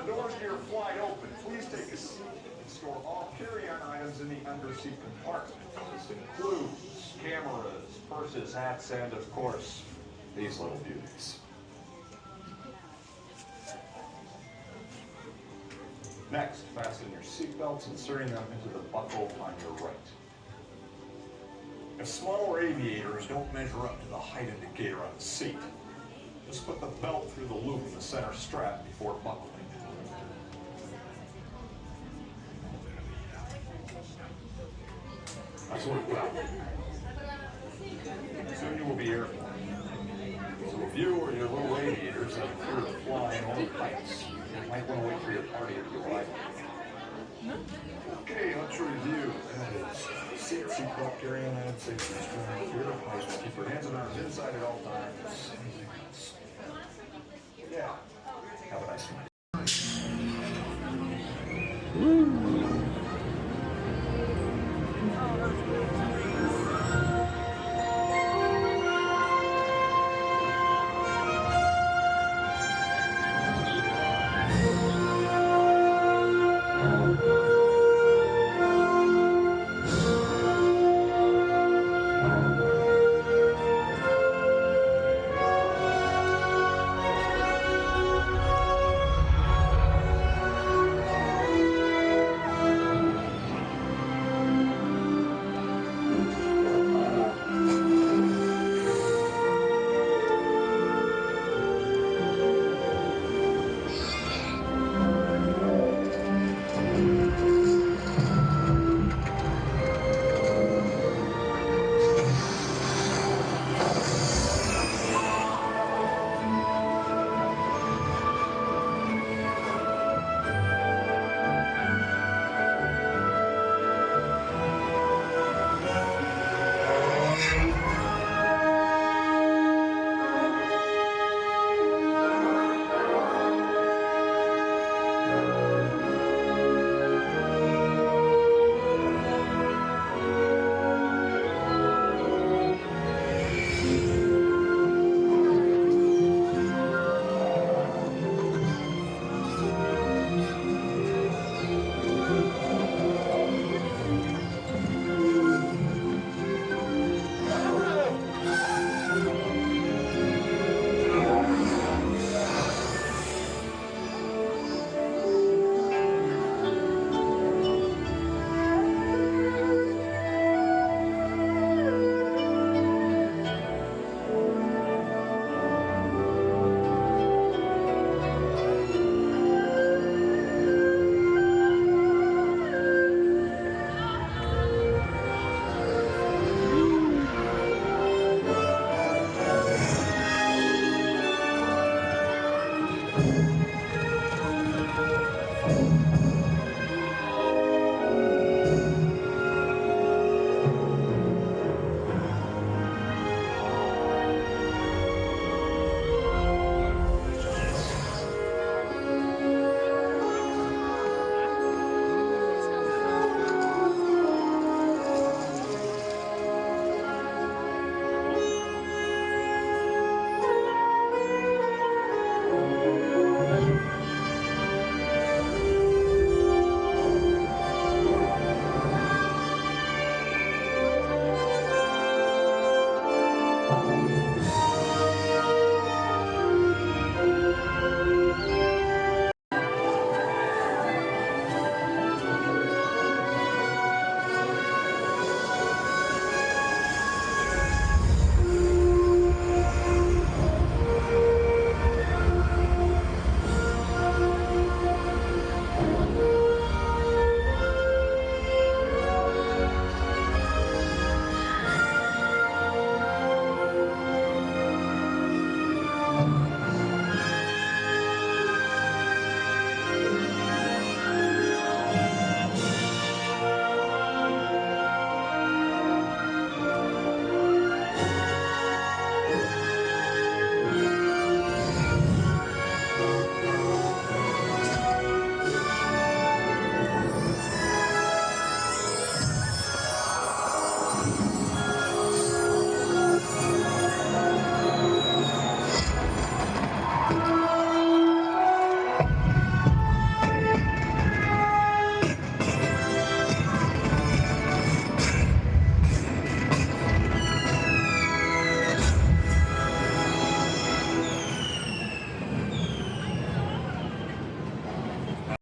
doors to your flight open, please take a seat and store all carry-on items in the underseat compartment. This includes cameras, purses, hats, and of course, these little beauties. Next, fasten your seatbelts, inserting them into the buckle on your right. If smaller aviators don't measure up to the height indicator on the seat, just put the belt through the loop in the center strap before buckling. That's what it out. Soon you will be airborne. So if you or your little aviators have fear of flying over heights, you might want to wait for your party to arrive. Okay, let's review. That is seatbelt, carry-on item, safety restraint, fear of heights, keep your hands and arms inside at all times. Yeah. Have a nice one.